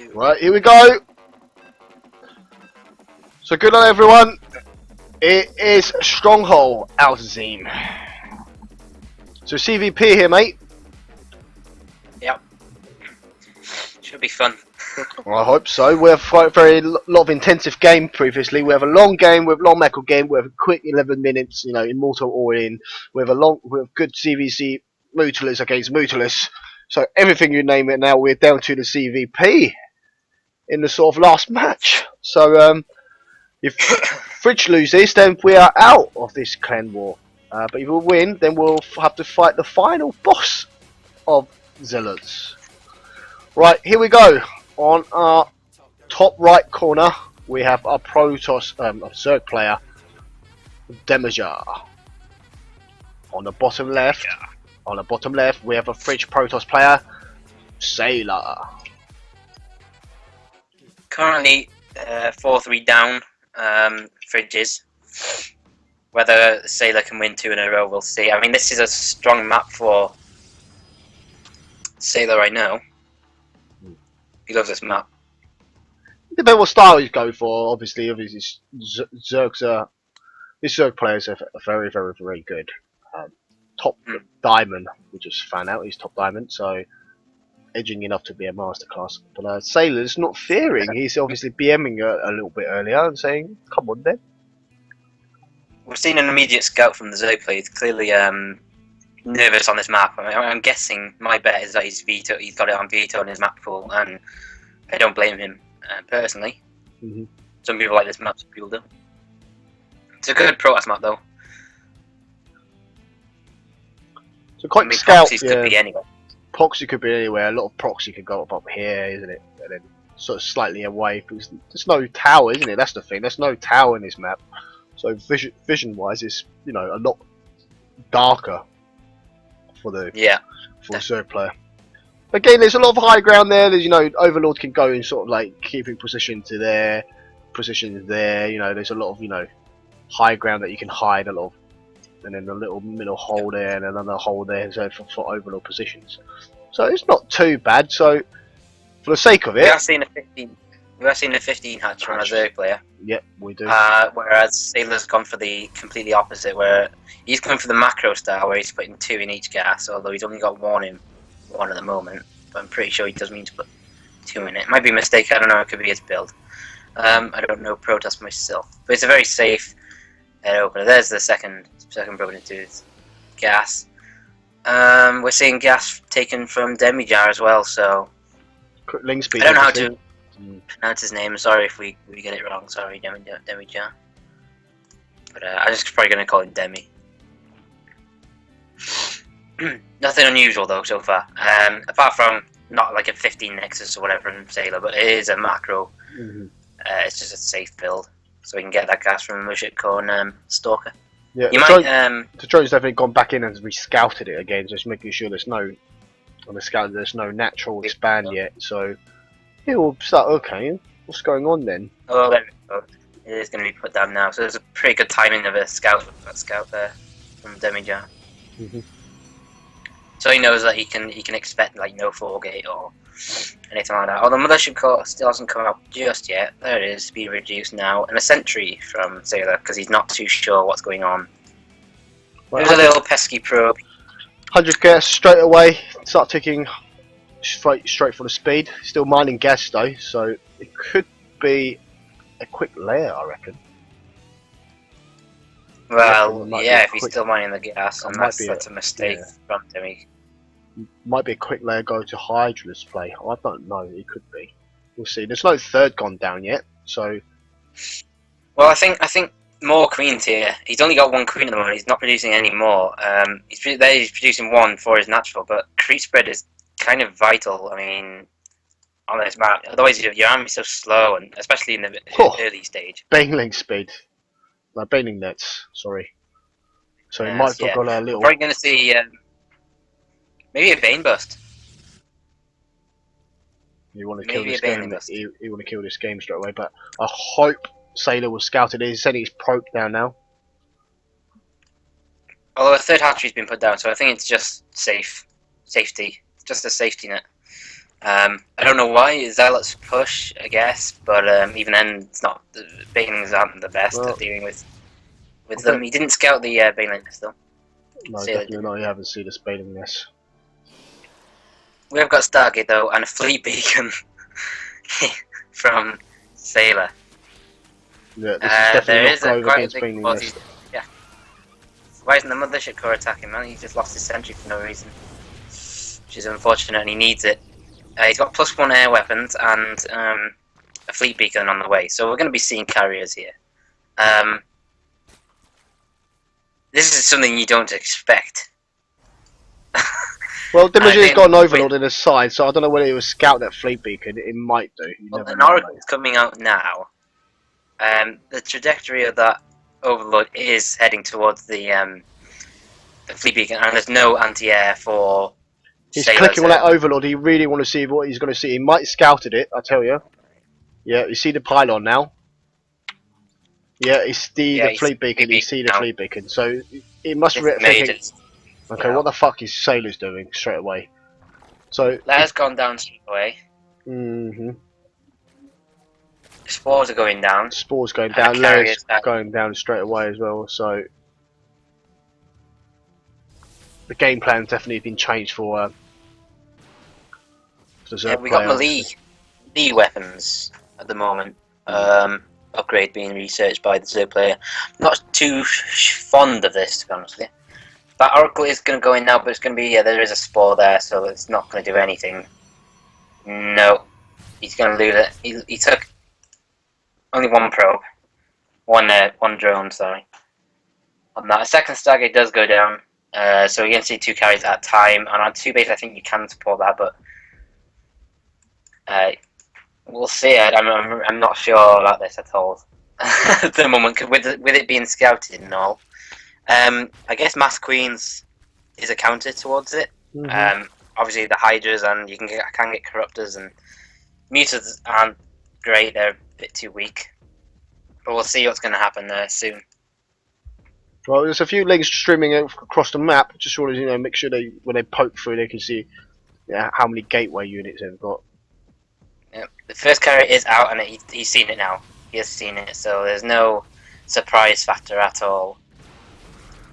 Right, here we go. So good on everyone. It is Stronghold Altazine. So CVP here, mate. Yep. Should be fun. Well, I hope so. We have quite a very lot of intensive game previously. We have a long game, we have a long metal game, we have a quick 11 minutes, you know, Immortal all in. We have good CVC Mutilus against Mutilus. So everything you name it now, we're down to the CVP in the sort of last match. So if Fridge loses, then we are out of this clan war. But if we win, then we'll have to fight the final boss of Zelos. Right, here we go. On our top right corner, we have our Protoss, Zerg player, DemeGer. On the bottom left, we have a Fridge Protoss player, Sailor. Currently 4-3 down. Fridges. Whether Sailor can win 2 in a row, we'll see. I mean, this is a strong map for Sailor, I know. He loves this map. Depends what style you go for. Obviously, Zerg's this Zerg player is very, very, very good. Top diamond, we just found out he's top diamond, so edging enough to be a masterclass. But Sailor's not fearing. He's obviously BMing a little bit earlier and saying, "Come on, then." We've seen an immediate scout from the Zerg player. He's clearly nervous on this map. I'm guessing, my bet is that he's got it on veto in his map pool, and I don't blame him personally. Some people like this map, some people don't. It's a good Protoss map though. So quite I mean, scout. proxies could be anywhere. Proxy could be anywhere. A lot of proxy could go up here, isn't it? And then sort of slightly away because there's no tower, isn't it? That's the thing. There's no tower in this map. So vision-wise, it's a lot darker for the Zerg player. Again, there's a lot of high ground there. There's Overlord can go and sort of like keeping position to there, positions there. There's a lot of high ground that you can hide a lot of. And then a little middle hole there, and another hole there, so for overlord positions. So it's not too bad. So for the sake of it, we have seen a 15 hatch from a Zerg player. Yep, we do. Whereas Sailor's gone for the completely opposite, where he's going for the macro style, where he's putting 2 in each gas. Although he's only got one at the moment, but I'm pretty sure he does mean to put 2 in it. Might be a mistake. I don't know. It could be his build. I don't know Protoss myself, but it's a very safe head opener. There's the second broken into gas. We're seeing gas taken from DemeGer as well, so Ling speed. I don't know how to pronounce his name. Sorry if we get it wrong. Sorry, DemeGer. But I'm just probably going to call him Demi. Nothing unusual though so far. Apart from not like a 15 Nexus or whatever in Sailor, but it is a macro. It's just a safe build, so we can get that gas from Mushiko and Stalker. Yeah, the drone's definitely gone back in and re-scouted it again, just making sure there's no natural expand yet. So it will start. Okay, what's going on then? Oh, there we go. It is going to be put down now. So there's a pretty good timing of a scout there from DemeGer. So he knows that he can expect like no 4-gate or anything like that. Oh, the Mothership Core still hasn't come out just yet. There it is, being reduced now. And a sentry from Sailor, because he's not too sure what's going on. Well, there's a little pesky probe. 100 gas straight away, start ticking straight for the speed. Still mining gas though, so it could be a quick layer, I reckon. Well, yeah, if he's still mining the gas, and that's a mistake from Demi. Might be a quick layer go to Hydra's play. I don't know. It could be. We'll see. There's no third gone down yet, so. Well, I think more queens here. He's only got 1 queen at the moment. He's not producing any more. He's producing 1 for his natural, but creep spread is kind of vital. I mean, on this map, otherwise your army's so slow, and especially in the early stage. Baneling speed, like baneling nets. Sorry. So he might have got a little. We're probably going to see. Maybe a Bane Bust. You want to kill this game? You want to kill this game straight away, but I hope Sailor was scouted. He said he's probe down now. Although a 3rd hatchery's been put down, so I think it's just safety, just a safety net. I don't know why Zealots push, I guess, but even then, it's not. The Banelings aren't the best Well, at dealing with I them. think He didn't scout the Banelings though. no, Sailor definitely did. not. You haven't seen the spailing this. We have got Stargate though, and a fleet beacon from Sailor. Yeah, this is definitely There not is Grove quite a against big Spailing quality. this. Yeah. Why isn't the mothership core attacking, man? He just lost his sentry for no reason, which is unfortunate, and he needs it. He's got +1 air weapons and a fleet beacon on the way, so we're going to be seeing carriers here. This is something you don't expect. Well, I DemeGer's got think an Overlord in his side, so I don't know whether it was scout that fleet beacon. It might do. You never an know. oracle is coming out now. The trajectory of that Overlord is heading towards the fleet beacon, and there's no anti-air for He's Sailors. clicking on that Overlord. He really want to see what he's going to see. He might have scouted it, I tell you. Yeah, you see the pylon now. Yeah, it's the fleet beacon. You see the now. fleet beacon. So it must be This is thinking, major. okay, what the fuck is Sailors doing straight away? So Let's gone down straight away. mm-hmm. Spores are going down. Spores going And down. the Layers carriers back. going down straight away as well. So the game plan's definitely been changed for the Yeah, Zerg we got player. melee weapons at the moment. Upgrade being researched by the Zerg player. Not too fond of this, to be honest with you. That Oracle is going to go in now, but it's going to be there is a spore there, so it's not going to do anything. No, he's going to lose it. He took only one probe, one drone. Sorry. On that, a second Stargate does go down, so you're going to see 2 carries at a time. And on 2 base, I think you can support that, but we'll see. I'm not sure about this at all at the moment, with it being scouted and all. I guess Mass Queens is a counter towards it. Mm-hmm. Obviously, the Hydras and can get Corruptors, and Mutas aren't great. They're a bit too weak. But we'll see what's going to happen there soon. Well, there's a few links streaming across the map. Just sort of make sure they when they poke through, they can see how many gateway units they've got. Yep. The first carrier is out, and he's seen it now. He has seen it, so there's no surprise factor at all.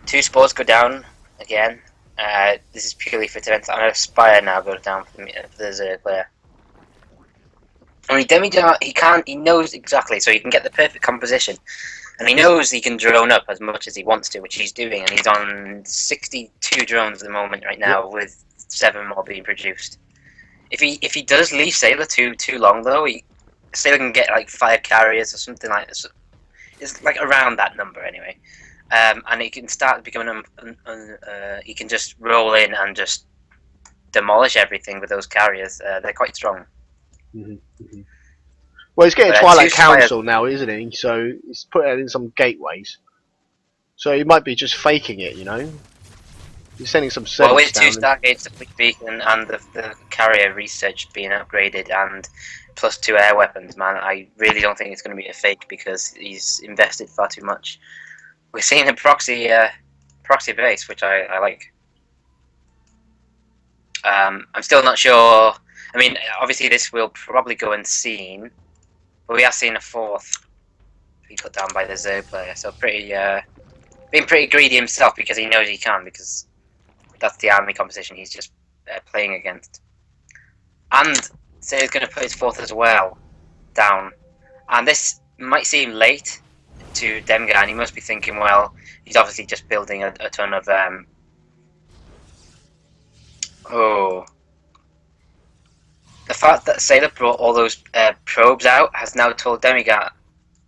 2 spores go down again. This is purely for defense, and a Spire now goes down for the Zerg player. I mean, DemeGer, he knows exactly, so he can get the perfect composition. And he knows he can drone up as much as he wants to, which he's doing, and he's on 62 drones at the moment right now, with 7 more being produced. If he does leave Sailor too long though, Sailor can get like 5 carriers or something like this. It's like around that number anyway, and he can start becoming he can just roll in and just demolish everything with those carriers. They're quite strong. Mm-hmm. Mm-hmm. Well, he's getting But, Twilight Council now, isn't he? So he's put in some gateways. So he might be just faking it, He's sending some well, setups with 2 down. Stargates, the fleet beacon, and the carrier research being upgraded, and +2 air weapons, man, I really don't think it's going to be a fake because he's invested far too much. We're seeing a proxy base, which I like. I'm still not sure. I mean, obviously this will probably go unseen, but we are seeing a 4th be put down by the Zerg player. So being pretty greedy himself because he knows he can, because that's the army composition he's just playing against. And so he's going to put his 4th as well down. And this might seem late to DemeGer, and he must be thinking, well, he's obviously just building a ton of the fact that Sailor brought all those probes out has now told DemeGer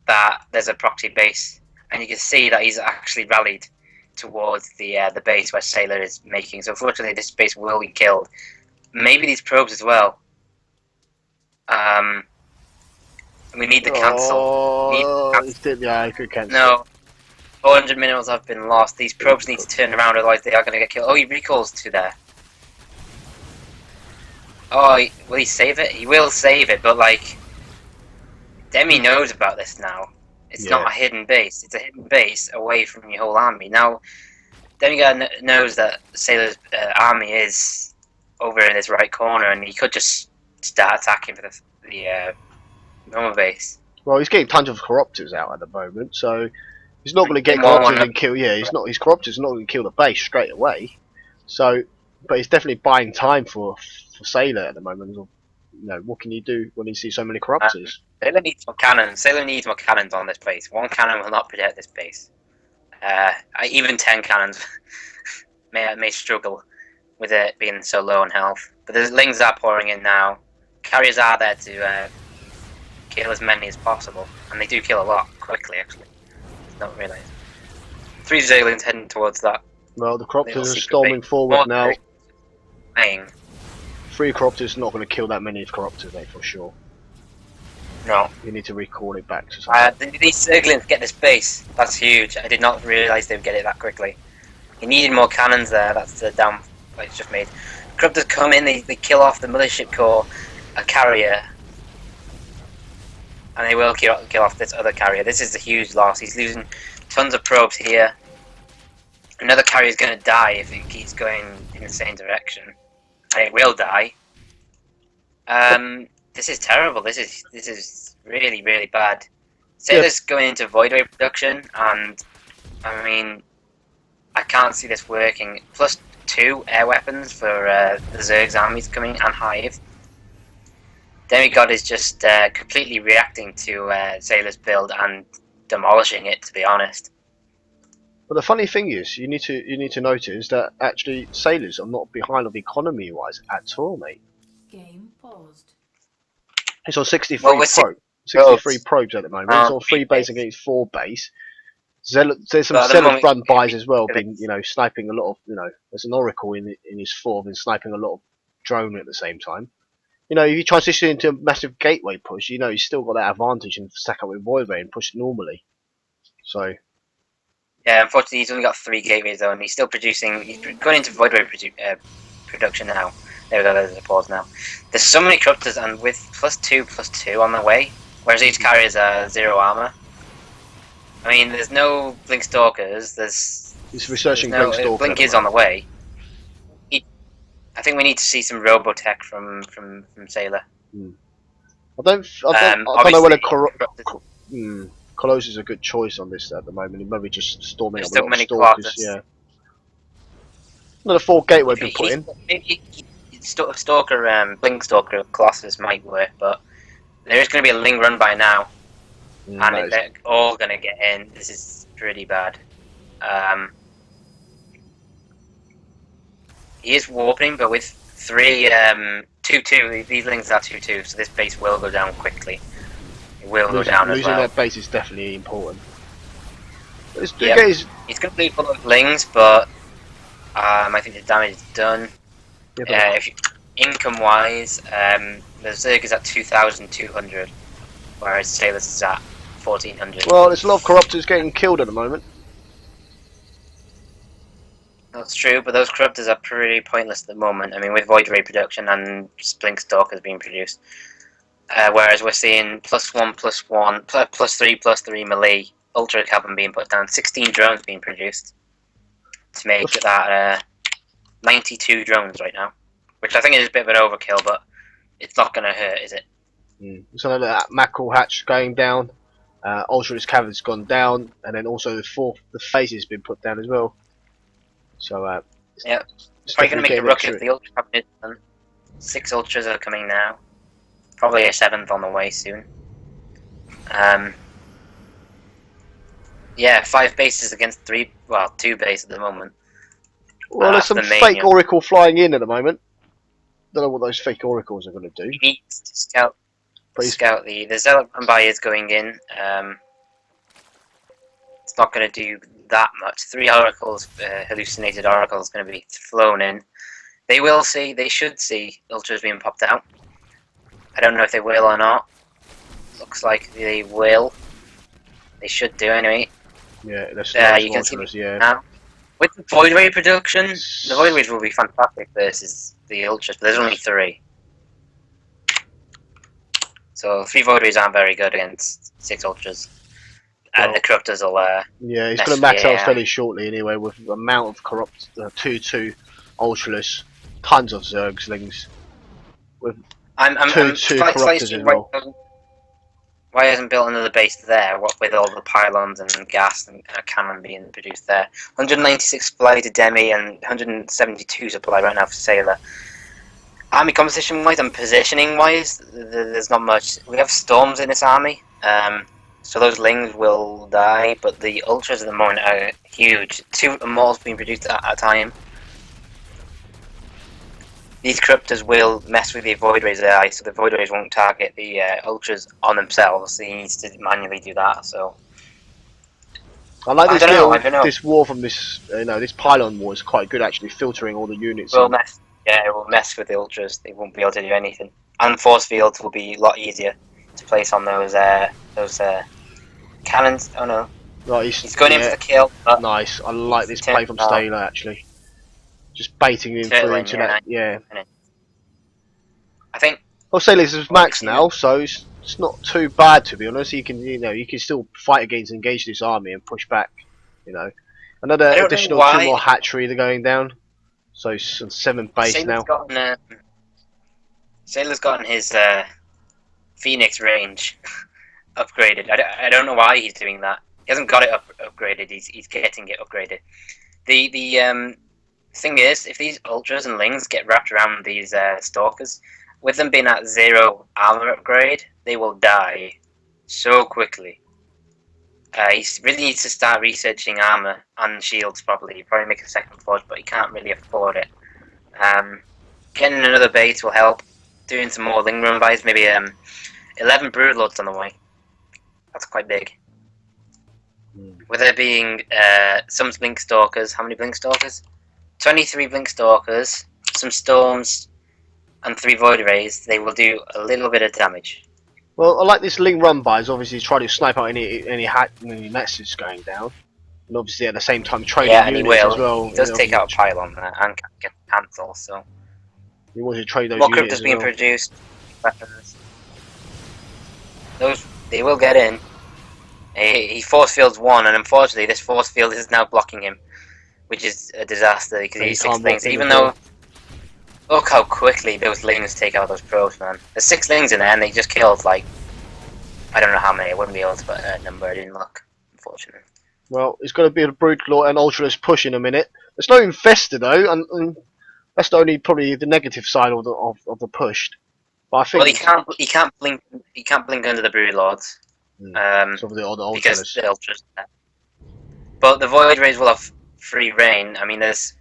that there's a proxy base, and you can see that he's actually rallied towards the base where Sailor is making. So unfortunately, this base will be killed. Maybe these probes as well. We need the cancel. Yeah, I could cancel. No, 400 minerals have been lost. These probes need to turn around, otherwise they are going to get killed. Oh, he recalls to there. Oh, will he save it? He will save it, but like, Demi knows about this now. It's not a hidden base. It's a hidden base away from your whole army. Now, DemeGer knows that Sailor's army is over in his right corner, and he could just start attacking for the normal base. Well, he's getting tons of Corruptors out at the moment, so he's not going to get Get more Corruptors and kill. Yeah, he's not. His Corruptors are not going to kill the base straight away. So, but he's definitely buying time for Sailor at the moment. You know, what can you do when you see so many Corruptors? Sailor needs more cannons. Sailor needs more cannons on this base. One cannon will not protect this base. Even 10 cannons may struggle with it being so low on health. But the lings are pouring in now. Carriers are there to kill as many as possible, and they do kill a lot quickly. Actually, not realise. 3 Zealings heading towards that. Well, the Corruptors are storming forward now. 3 Corruptors not going to kill that many Corruptors, mate, for sure. No. You need to recall it back to something. These Zerglings get this base. That's huge. I did not realise they would get it that quickly. You needed more cannons there. That's the down it's just made. Corruptors come in, they kill off the mothership core, a carrier, and they will kill off this other carrier. This is a huge loss. He's losing tons of probes here. Another carrier is going to die if it keeps going in the same direction, and it will die. This is terrible. This is really, really bad. Sailor's going into void ray production, and I mean, I can't see this working. +2 air weapons for the Zerg's armies coming, and Hive. DemeGer is just completely reacting to Sailor's build and demolishing it, to be honest. But the funny thing is, you need to notice that actually Sailors are not behind of economy wise at all, mate. Game paused. It's on 63 probes at the moment. It's on 3 base against 4 base. There's some Zelos run buys as well, been sniping a lot of there's an Oracle in his form and sniping a lot of drone at the same time. If you transition into a massive gateway push, you've still got that advantage and stack up with Void Ray and push it normally. So yeah, unfortunately he's only got 3 gateways though, and he's still producing. He's going into Void Ray production now. There we go. There's a pause now. There's so many Corruptors, and with +2/+2 on the way, whereas each carries 0 armor. I mean, there's no Blink Stalkers. He's researching Blink Stalker. Blink is on the way. I think we need to see some Robotech from Sailor. I don't know whether Colossus is a good choice on this at the moment. He may be just storming up a lot of Stalkers. Yeah. Another 4 gateway be put in. Maybe Stalker, Blink Stalker Colossus might work, but there is going to be a Ling run by now. And they're all going to get in. This is pretty bad. He is warping, but with 2/2, these Lings are 2/2, so this base will go down quickly. It will go down as well. Losing that base is definitely important. He's going to lose a lot of Lings, but I think the damage is done. Income-wise, the Zerg is at 2,200, whereas Sailors is at 1,400. Well, there's a lot of Corruptors getting killed at the moment. That's true, but those Corruptors are pretty pointless at the moment. I mean, with Void Ray production and Blink Stalkers being produced. Whereas we're seeing +1/+1, +3/+3 melee, Ultra Cabin being put down, 16 drones being produced to make that 92 drones right now. Which I think is a bit of an overkill, but it's not going to hurt, is it? So that Mackerel Hatch going down, Ultra's Cavern's gone down, and then also the face has been put down as well. So yeah, it's probably going to make a ruck if the Ultra Cabin is done. 6 Ultras are coming now. Probably a 7th on the way soon. Yeah, 5 bases against 2 bases at the moment. Well, there's some fake Oracle flying in at the moment. Don't know what those fake Oracles are going to do. He needs to scout the Zealot Runby is going in. It's not going to do that much. 3 oracles, hallucinated oracles, going to be flown in. They should see Ultras being popped out. I don't know if they will or not. Looks like they will. They should do anyway. Yeah, you can see now. With the Void Ray production, the Void Rays will be fantastic versus the Ultras, but there's only 3. So 3 Void Rays aren't very good against 6 Ultras. And the Corruptors will yeah, he's going to max out fairly shortly anyway, with the amount of 2/2 Ultraless, tons of Zerglings. I'm two slightly corruptors as well. why hasn't built another base there? What with all the pylons and gas and cannon being produced there? 196 supply to Demi and 172 supply right now for Sailor. Army composition wise and positioning wise, there's not much. We have storms in this army, so those lings will die. But the ultras at the moment are huge. 2 immortals being produced at a time. These corruptors will mess with the Void Rays AI, so the Void Rays won't target the ultras on themselves. So he needs to manually do that. So I like I this don't know. this war from this this pylon war is quite good actually, filtering all the units. Will mess. Yeah, it will mess with the ultras. They won't be able to do anything. And force fields will be a lot easier to place on those cannons. Oh no, Right, he's going in for the kill. But nice. I like this turn- play from Staler actually. Just baiting him through into that. Yeah. I think. Well, Sailor's is max now, so it's not too bad to be honest. You can still fight against, engage this army and push back. Another I don't additional know 2 why. more hatchery they're going down. So it's on 7 base now. Sailor's gotten his Phoenix range upgraded. I don't know why he's doing that. He hasn't got it upgraded. He's getting it upgraded. The thing is, if these ultras and lings get wrapped around these stalkers, with them being at 0 armor upgrade, they will die so quickly. He really needs to start researching armor and shields properly. He'll probably make a second forge, but he can't really afford it. Getting another base will help. Doing some more ling run buys, maybe 11 broodlords on the way. That's quite big. With there being some blink stalkers, how many blink stalkers? 23 blink stalkers, some storms, and 3 void rays. They will do a little bit of damage. Well, I like this ling run buys. Obviously, try to snipe out any message going down, and obviously at the same time trading Yeah, and he units will. as well. He does take out a pylon and can cancel. So he wants to trade those more units cryptos as being well. produced. Weapons. Those they will get in. He force fields 1, and unfortunately, this force field is now blocking him, which is a disaster because he's 6 lings. Even though, look how quickly those lings take out those pros, man. There's 6 lings in there, and they just killed like I don't know how many. I wouldn't be able to put a number. I didn't look, unfortunately. Well, it's going to be a Broodlord and Ultra's push in a minute. There's no Infester though, and that's only probably the negative side of the push. But I think he can't blink under the Broodlords. so the Because the Ultras. But the Void Rays will have free reign. I mean, there's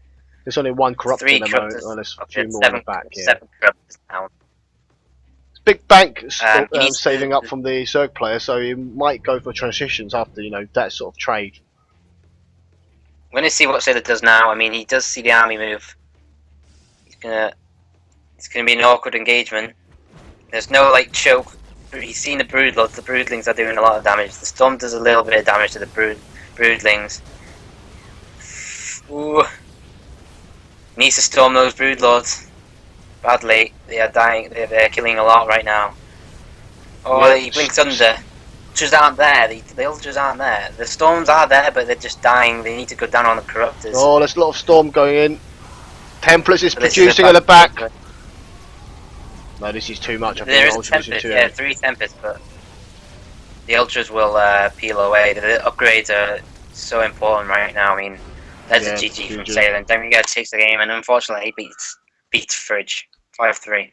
only 1 corruptor 3 in the moment, corruptors. and there's a Okay, few more in the back. Yeah. 7 corruptors now. Big bank saving up from the Zerg player, so he might go for transitions after that sort of trade. I'm going to see what Sailor does now. I mean, he does see the army move. It's gonna be an awkward engagement. There's no like choke. He's seen the broodlords. The broodlings are doing a lot of damage. The storm does a little bit of damage to the broodlings. Ooh, needs to storm those broodlords badly. They are dying. They're killing a lot right now. Oh, Yeah. he blinks under. Ultras aren't there. The ultras aren't there. The storms are there, but they're just dying. They need to go down on the corruptors. Oh, there's a lot of storm going in. Templars is But this producing a at the back. No, this is too much. I There think is a Ultras Tempest, too yeah, early. 3 Tempests, but the Ultras will peel away. The upgrades are so important right now. I mean, that's a GG from GG. Salem. DemeGer takes the game, and unfortunately, he beats Fridge 5-3.